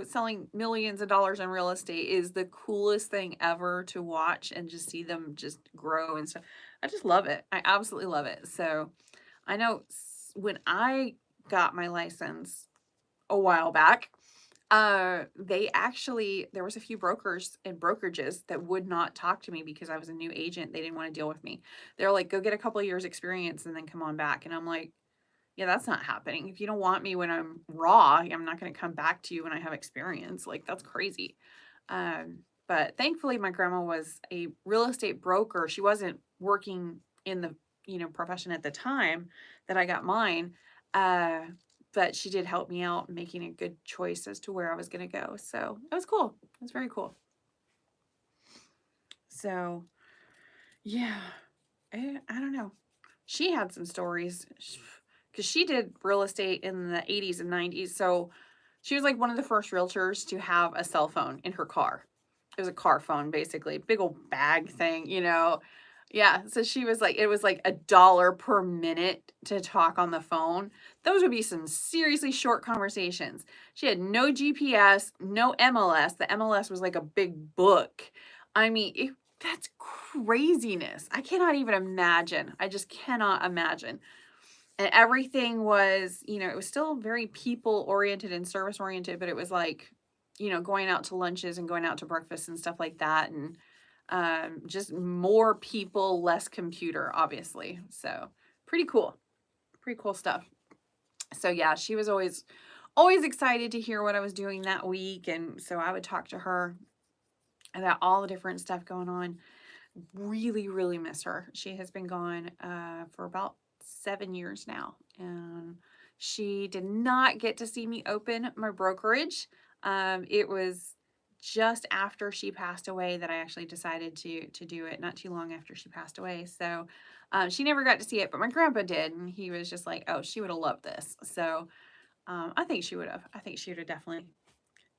selling millions of dollars in real estate is the coolest thing ever to watch, and just see them just grow and stuff. I just love it. I absolutely love it. So I know when I got my license a while back, there was a few brokers and brokerages that would not talk to me because I was a new agent. They didn't want to deal with me. They're like, go get a couple of years experience and then come on back. And I'm like, yeah, that's not happening. If you don't want me when I'm raw, I'm not going to come back to you when I have experience. Like, that's crazy. But thankfully my grandma was a real estate broker. She wasn't working in the, profession at the time that I got mine. But she did help me out making a good choice as to where I was going to go. So it was cool. It was very cool. So yeah, I don't know. She had some stories because she did real estate in the 80s and 90s. So she was like one of the first realtors to have a cell phone in her car. It was a car phone, basically. Big old bag thing, Yeah, so she was like, it was like $1 per minute to talk on the phone. Those would be some seriously short conversations. She had no GPS, no MLS. The MLS was like a big book. I mean, that's craziness. I cannot even imagine. I just cannot imagine. And everything was, it was still very people oriented and service oriented, but it was like, going out to lunches and going out to breakfast and stuff like that. And just more people, less computer, obviously. So pretty cool. Pretty cool stuff. So yeah, she was always excited to hear what I was doing that week. And so I would talk to her about all the different stuff going on. Really, really miss her. She has been gone for about 7 years now, and she did not get to see me open my brokerage. It was just after she passed away that I actually decided to do it, not too long after she passed away. So she never got to see it, but my grandpa did, and he was just like, oh, she would have loved this. So I think she would have. I think she would have definitely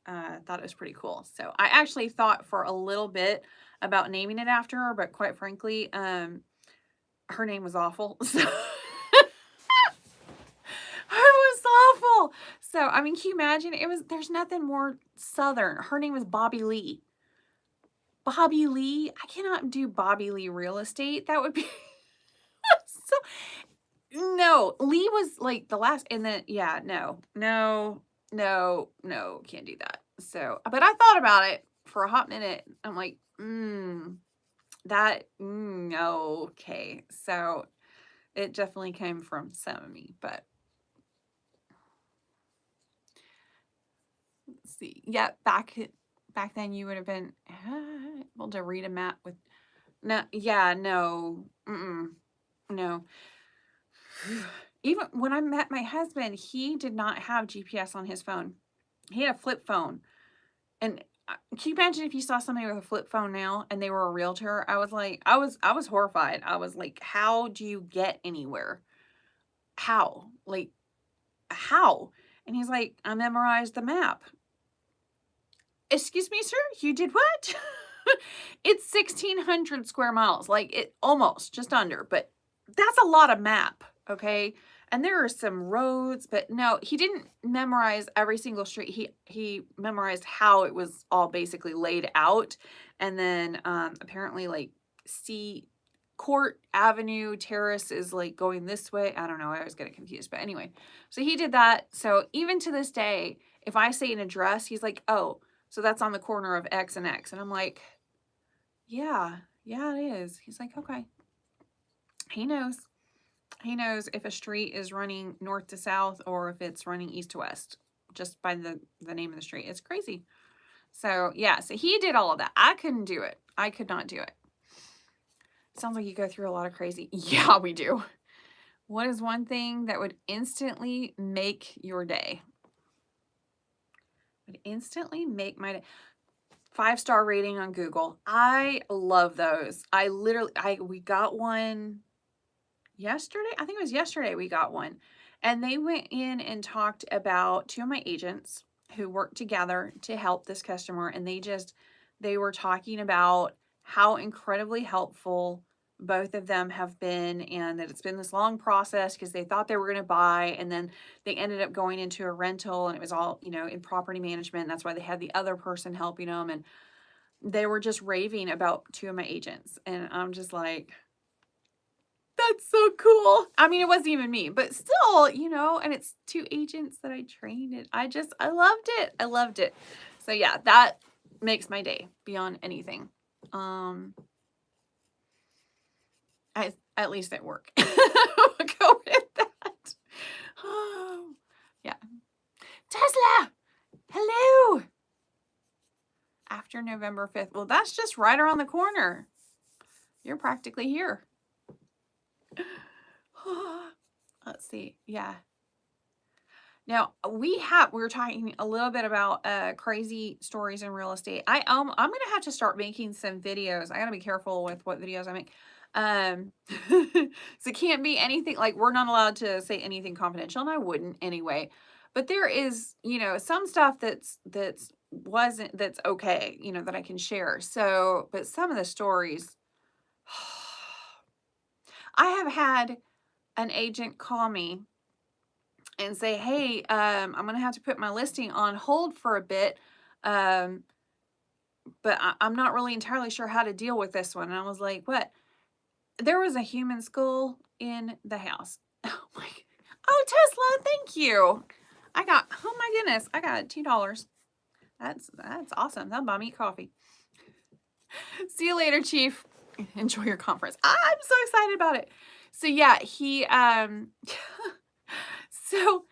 thought it was pretty cool. So I actually thought for a little bit about naming it after her, but quite frankly, her name was awful. So it was awful. So I mean, can you imagine? There's nothing more southern. Her name was Bobby Lee. Bobby Lee. I cannot do Bobby Lee real estate. That would be so. No, Lee was like the last, and then yeah, no, can't do that. So, but I thought about it for a hot minute. I'm like, okay. So it definitely came from some of me, but let's see. Yeah, back then you would have been able to read a map with no. Even when I met my husband, he did not have GPS on his phone. He had a flip phone. And can you imagine if you saw somebody with a flip phone now and they were a realtor? I was like, I was horrified. I was like, how do you get anywhere? How? Like, how? And he's like, I memorized the map. Excuse me, sir? You did what? It's 1,600 square miles. Like, it almost, just under, but that's a lot of map, okay? And there are some roads, but no, he didn't memorize every single street. He memorized how it was all basically laid out. And then apparently like Court Avenue Terrace is like going this way. I don't know. I always get it confused. But anyway, so he did that. So even to this day, if I say an address, he's like, oh, so that's on the corner of X and X. And I'm like, yeah, it is. He's like, okay. He knows. He knows if a street is running north to south or if it's running east to west just by the name of the street. It's crazy. So yeah, so he did all of that. I couldn't do it. I could not do it. Sounds like you go through a lot of crazy. Yeah, we do. What is one thing that would instantly make your day? Would instantly make my day. 5-star rating on Google. I love those. We got one yesterday. I think it was yesterday we got one. And they went in and talked about 2 of my agents who worked together to help this customer. And they were talking about how incredibly helpful both of them have been, and that it's been this long process because they thought they were going to buy, and then they ended up going into a rental, and it was all, in property management. And that's why they had the other person helping them. And they were just raving about 2 of my agents. And I'm just like, that's so cool. I mean, it wasn't even me, but still, and it's 2 agents that I trained, and I loved it. I loved it. So yeah, that makes my day beyond anything. At least at work. We'll go with that. Oh, yeah. Tesla, hello. After November 5th. Well, that's just right around the corner. You're practically here. Let's see. Yeah. Now we were talking a little bit about crazy stories in real estate. I'm gonna have to start making some videos. I gotta be careful with what videos I make. So it can't be anything like, we're not allowed to say anything confidential, and I wouldn't anyway. But there is, some stuff that's okay, that I can share. So, but some of the stories, I have had an agent call me and say, hey, I'm going to have to put my listing on hold for a bit. But I'm not really entirely sure how to deal with this one. And I was like, what? There was a human skull in the house. Oh my, Oh, Tesla, thank you. Oh my goodness, I got $2. That's awesome. That'll buy me coffee. See you later, Chief. Enjoy your conference. I'm so excited about it. So yeah, he so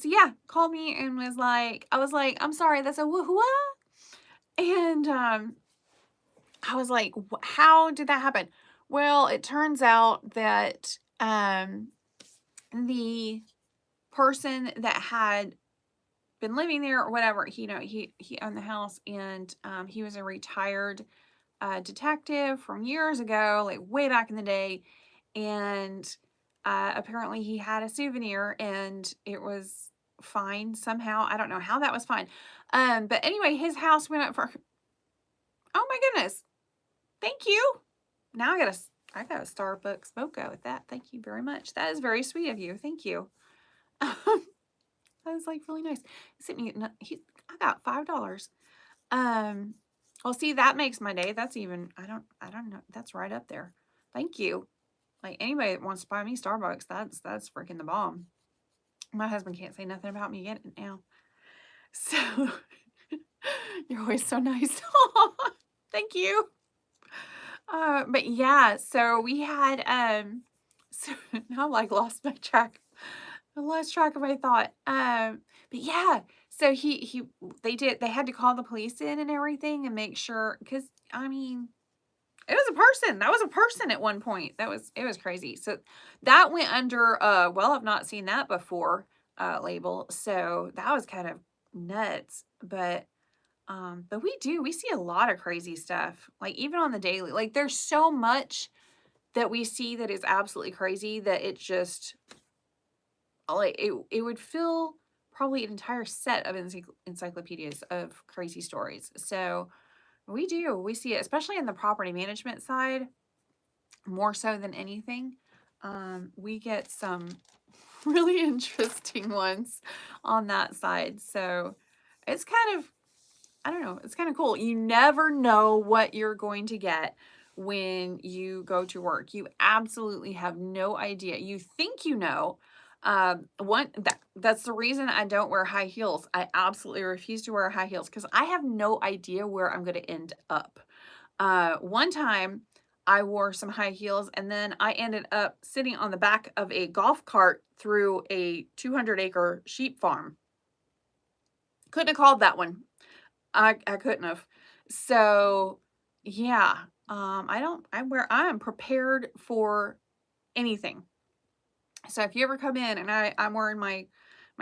yeah, called me and was like, I was like, I'm sorry, that's a what? And I was like, how did that happen? Well, it turns out that the person that had been living there or whatever, he owned the house, and he was a retired detective from years ago, like way back in the day, and apparently he had a souvenir and it was fine somehow. I don't know how that was fine. But anyway, his house went up for, oh my goodness, thank you. Now I got a Starbucks mocha with that. Thank you very much. That is very sweet of you. Thank you. That was like really nice. He sent me, I got $5. Well, see, that makes my day. That's even, I don't know. That's right up there. Thank you. Like, anybody that wants to buy me Starbucks, that's freaking the bomb. My husband can't say nothing about me getting it now. So, you're always so nice. Thank you. But yeah, so we had, so now I like lost my track. I lost track of my thought. But yeah, so they had to call the police in and everything and make sure, because I mean, it was a person. That was a person at one point. It was crazy. So that went under well, I've not seen that before label. So that was kind of nuts. But we see a lot of crazy stuff. Like even on the daily. Like there's so much that we see that is absolutely crazy that it's just like it would fill probably an entire set of encyclopedias of crazy stories. So we see it, especially in the property management side, more so than anything. We get some really interesting ones on that side. So it's kind of, I don't know, it's kind of cool. You never know what you're going to get when you go to work. You absolutely have no idea. You think you know. That's the reason I don't wear high heels. I absolutely refuse to wear high heels because I have no idea where I'm going to end up. One time I wore some high heels and then I ended up sitting on the back of a golf cart through a 200-acre sheep farm. Couldn't have called that one. I couldn't have. So yeah, I am prepared for anything. So if you ever come in and I'm wearing my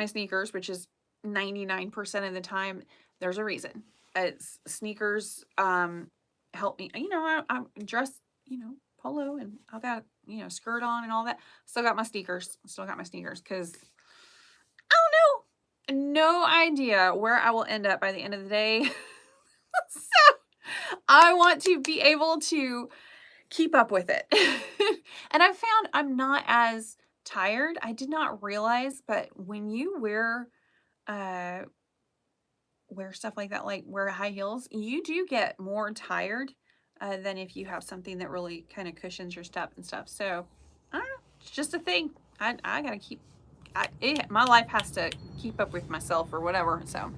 sneakers, which is 99% of the time, there's a reason. It's sneakers help me. I'm dressed, polo, and I've got, skirt on and all that. Still got my sneakers. Because I don't know. No idea where I will end up by the end of the day. So I want to be able to keep up with it. And I've found I'm not as tired. I did not realize, but when you wear stuff like that, like wear high heels, you do get more tired than if you have something that really kind of cushions your step and stuff. So I don't know. It's just a thing. I gotta keep. My life has to keep up with myself or whatever. So.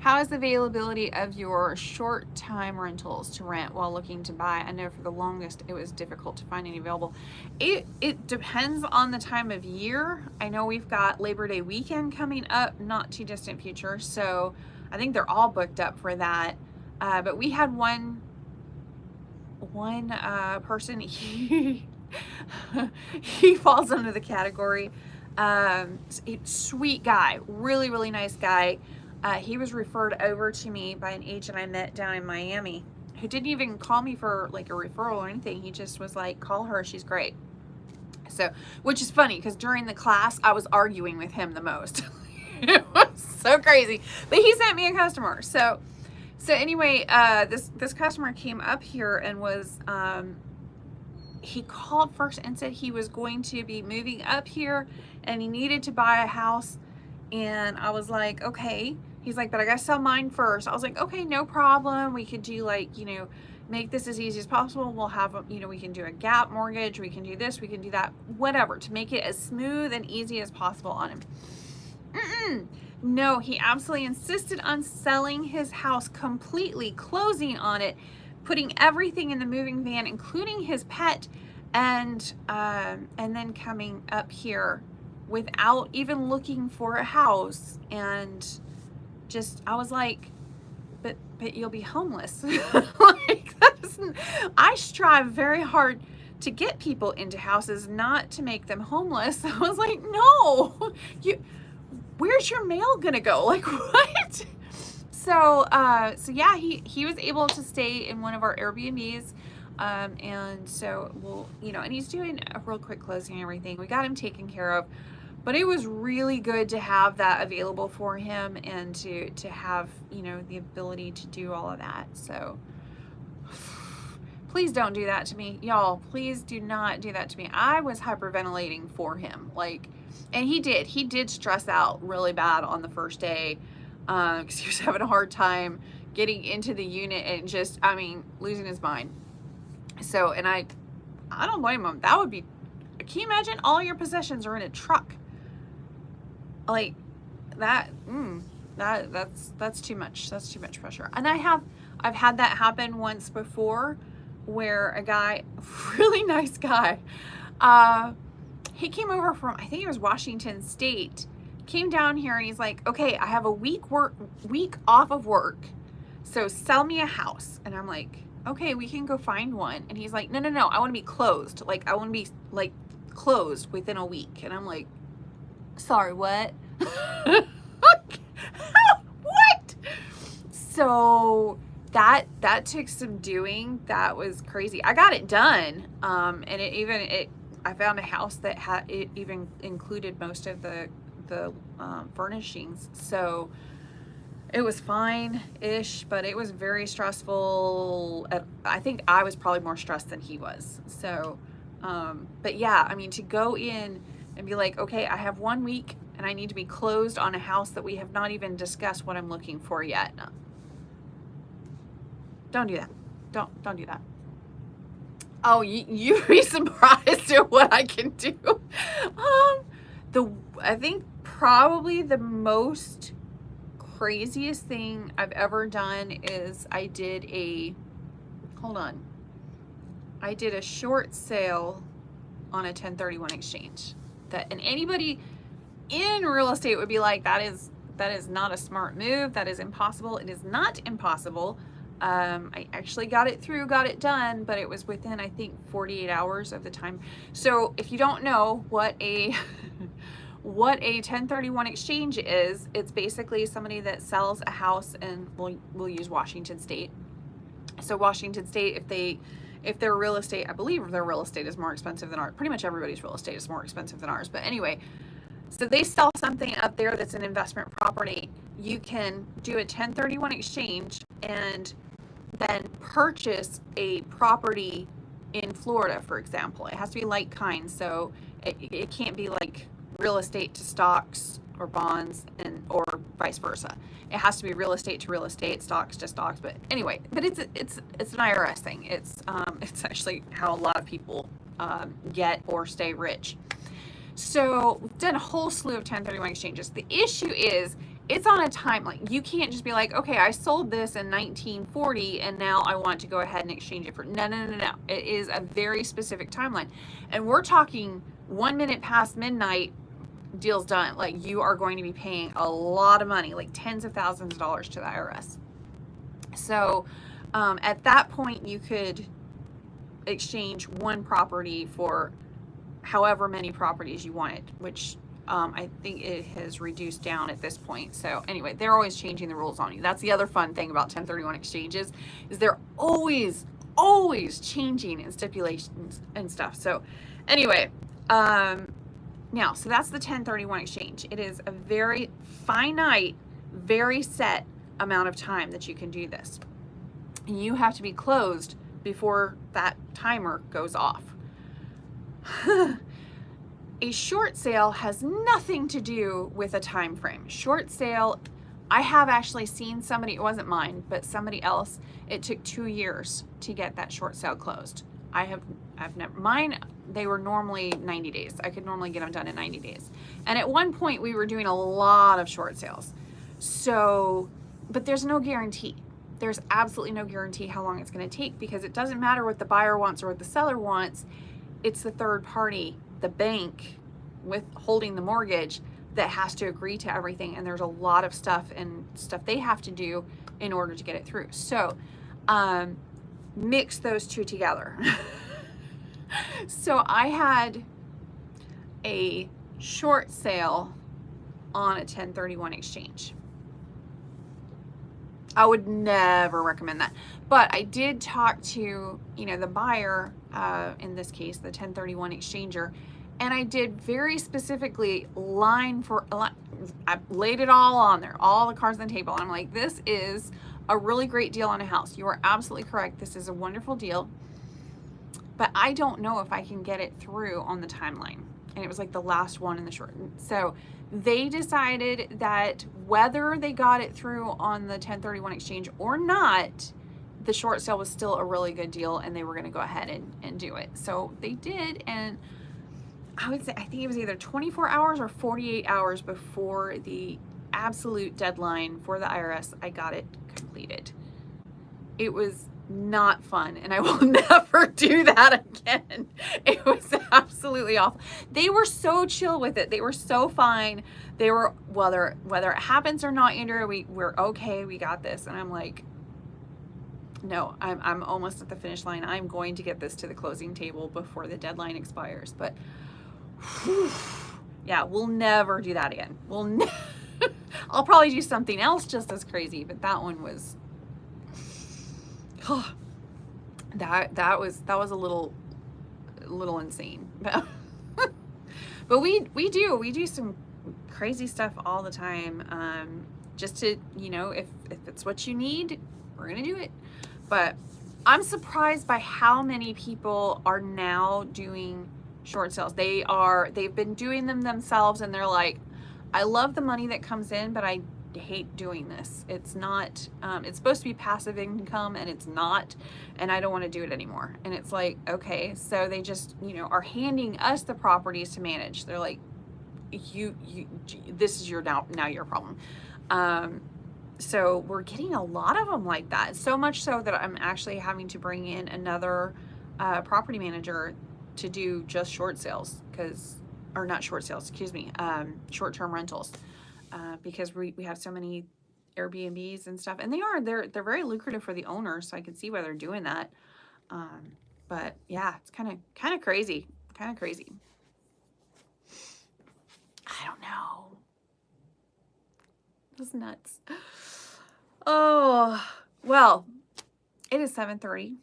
How is the availability of your short-time rentals to rent while looking to buy? I know for the longest it was difficult to find any available. It depends on the time of year. I know we've got Labor Day weekend coming up, not too distant future, so I think they're all booked up for that. But we had one person, he falls under the category. Sweet guy, really, really nice guy. He was referred over to me by an agent I met down in Miami who didn't even call me for like a referral or anything. He just was like, call her, she's great. So, which is funny because during the class, I was arguing with him the most. It was so crazy. But he sent me a customer. So anyway, this customer came up here and was, he called first and said he was going to be moving up here and he needed to buy a house. And I was like, okay. He's like, but I gotta sell mine first. I was like, okay, no problem. We could do like, you know, make this as easy as possible. We'll have, you know, we can do a gap mortgage. We can do this, we can do that, whatever, to make it as smooth and easy as possible on him. No, he absolutely insisted on selling his house completely, closing on it, putting everything in the moving van, including his pet, and then coming up here without even looking for a house. And just, I was like, but you'll be homeless. Like, I strive very hard to get people into houses, not to make them homeless. I was like, no, where's your mail gonna go? Like, what? So yeah, he was able to stay in one of our Airbnbs. And so we'll, you know, and he's doing a real quick closing and everything. We got him taken care of, but it was really good to have that available for him and to have, you know, the ability to do all of that. So please don't do that to me, y'all. Please do not do that to me. I was hyperventilating for him, like, and he did stress out really bad on the first day, because he was having a hard time getting into the unit and just, I mean, losing his mind. So, and I don't blame him. That would be, can you imagine all your possessions are in a truck? Like that, that's too much. That's too much pressure. And I've had that happen once before, where a guy, really nice guy, he came over from, I think it was Washington State, came down here and he's like, okay, I have a week off of work, so sell me a house. And I'm like, okay, we can go find one. And he's like, no, I want to be closed. Like, I want to be like closed within a week. And I'm like, sorry, what? What? So that took some doing. That was crazy. I got it done. And I found a house that it even included most of the furnishings. So it was fine-ish, but it was very stressful. I think I was probably more stressed than he was. So, but yeah, I mean, to go in and be like, okay, I have 1 week and I need to be closed on a house that we have not even discussed what I'm looking for yet. No. Don't do that. Don't do that. Oh, you'd be surprised at what I can do. I think probably the most craziest thing I've ever done is I did a short sale on a 1031 exchange. And anybody in real estate would be like, that is not a smart move. That is impossible. It is not impossible. I actually got it done, but it was within, I think, 48 hours of the time. So if you don't know what a 1031 exchange is, it's basically somebody that sells a house, and we'll use Washington State. So Washington State, if their real estate, I believe their real estate is more expensive than ours. Pretty much everybody's real estate is more expensive than ours. But anyway, so they sell something up there that's an investment property. You can do a 1031 exchange and then purchase a property in Florida, for example. It has to be like kind, so it can't be like real estate to stocks or bonds or vice versa. It has to be real estate to real estate, stocks to stocks. But anyway, but it's an IRS thing. It's actually how a lot of people get or stay rich. So we've done a whole slew of 1031 exchanges. The issue is it's on a timeline. You can't just be like, okay, I sold this in 1940 and now I want to go ahead and exchange it for, no. It is a very specific timeline. And we're talking 1 minute past midnight, deal's done. Like, you are going to be paying a lot of money, like tens of thousands of dollars to the IRS. So at that point, you could exchange one property for however many properties you wanted, which I think it has reduced down at this point. So anyway, they're always changing the rules on you. That's the other fun thing about 1031 exchanges, is they're always changing in stipulations and stuff. So anyway, now, so that's the 1031 exchange. It is a very finite, very set amount of time that you can do this. And you have to be closed before that timer goes off. A short sale has nothing to do with a time frame. Short sale I have actually seen somebody, it wasn't mine, but somebody else, it took 2 years to get that short sale closed. I've never, mine, they were normally 90 days. I could normally get them done in 90 days. And at one point we were doing a lot of short sales. So, but there's no guarantee. There's absolutely no guarantee how long it's going to take, because it doesn't matter what the buyer wants or what the seller wants. It's the third party, the bank with holding the mortgage, that has to agree to everything. And there's a lot of stuff they have to do in order to get it through. So, mix those two together. So I had a short sale on a 1031 exchange. I would never recommend that. But I did talk to, the buyer, in this case, the 1031 exchanger, and I did very specifically line for line. I laid it all on there, all the cards on the table. I'm like, this is a really great deal on a house. You are absolutely correct. This is a wonderful deal. But I don't know if I can get it through on the timeline. And it was like the last one in the short. So they decided that whether they got it through on the 1031 exchange or not, the short sale was still a really good deal, and they were going to go ahead and do it. So they did. And I would say, I think it was either 24 hours or 48 hours before the absolute deadline for the IRS, I got it completed. It was not fun, and I will never do that again. It was absolutely awful. They were so chill with it. They were so fine. They were, whether it happens or not, Andrea, we're okay. We got this. And I'm like, no, I'm almost at the finish line. I'm going to get this to the closing table before the deadline expires. But whew, yeah, we'll never do that again. I'll probably do something else just as crazy, but that one was, oh, that was a little insane. But we do some crazy stuff all the time, just to, if it's what you need, we're gonna do it. But I'm surprised by how many people are now doing short sales. They've been doing them themselves, and they're like, I love the money that comes in, but I hate doing this. It's not, it's supposed to be passive income, and it's not, and I don't want to do it anymore. And it's like, okay, so they just, are handing us the properties to manage. They're like, this is now your problem. So we're getting a lot of them like that. So much so that I'm actually having to bring in another property manager to do just short sales, or not short sales, excuse me, short-term rentals, because we have so many Airbnbs and stuff, and they're very lucrative for the owners. So I can see why they're doing that. But yeah, it's kind of crazy, I don't know. It's nuts. Oh, well, it is 7:30.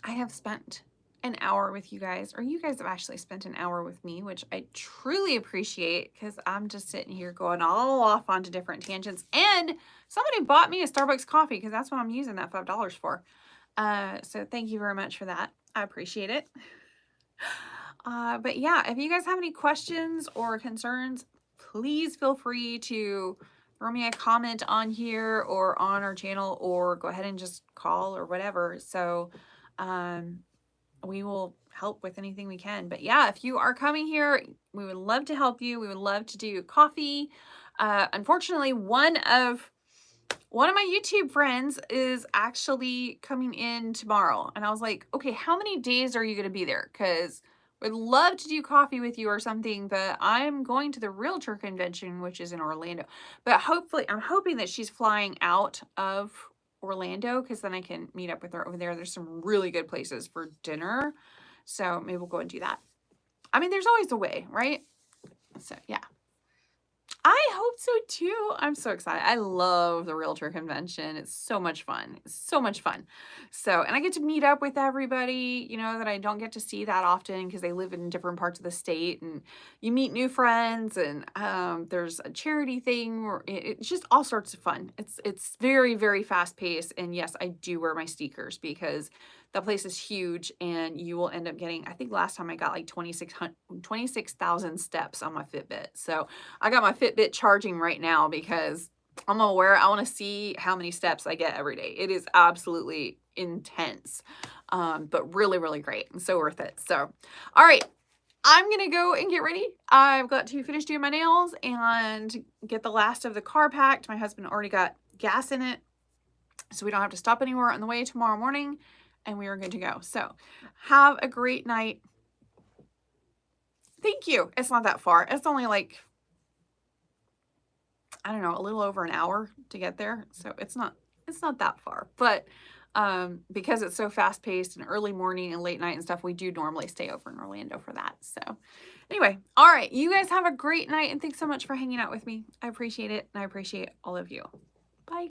I have spent an hour with you guys, or you guys have actually spent an hour with me, which I truly appreciate, because I'm just sitting here going all off onto different tangents. And somebody bought me a Starbucks coffee, because that's what I'm using that $5 for. So thank you very much for that. I appreciate it. But yeah, if you guys have any questions or concerns, please feel free to throw me a comment on here or on our channel, or go ahead and just call or whatever. So, we will help with anything we can. But yeah, if you are coming here, we would love to help you. We would love to do coffee. Unfortunately, one of my YouTube friends is actually coming in tomorrow. And I was like, okay, how many days are you going to be there? Because we'd love to do coffee with you or something, but I'm going to the realtor convention, which is in Orlando. But hopefully, I'm hoping that she's flying out of Orlando, because then I can meet up with her over there. There's some really good places for dinner. So maybe we'll go and do that. I mean, there's always a way, right? So yeah. I hope so too. I'm so excited. I love the realtor convention. It's so much fun. It's so much fun. So, and I get to meet up with everybody, that I don't get to see that often, because they live in different parts of the state, and you meet new friends, and there's a charity thing, or it's just all sorts of fun. It's very, very fast paced. And yes, I do wear my sneakers, because that place is huge, and you will end up getting, I think last time I got like 26,000 steps on my Fitbit. So I got my Fitbit charging right now, because I'm gonna wear it. I wanna see how many steps I get every day. It is absolutely intense, but really, really great and so worth it. So, all right, I'm gonna go and get ready. I've got to finish doing my nails and get the last of the car packed. My husband already got gas in it, so we don't have to stop anywhere on the way tomorrow morning, and we are good to go. So, have a great night. Thank you. It's not that far. It's only like, I don't know, a little over an hour to get there. So it's not that far. But because it's so fast paced and early morning and late night and stuff, we do normally stay over in Orlando for that. So anyway, all right, you guys have a great night and thanks so much for hanging out with me. I appreciate it and I appreciate all of you.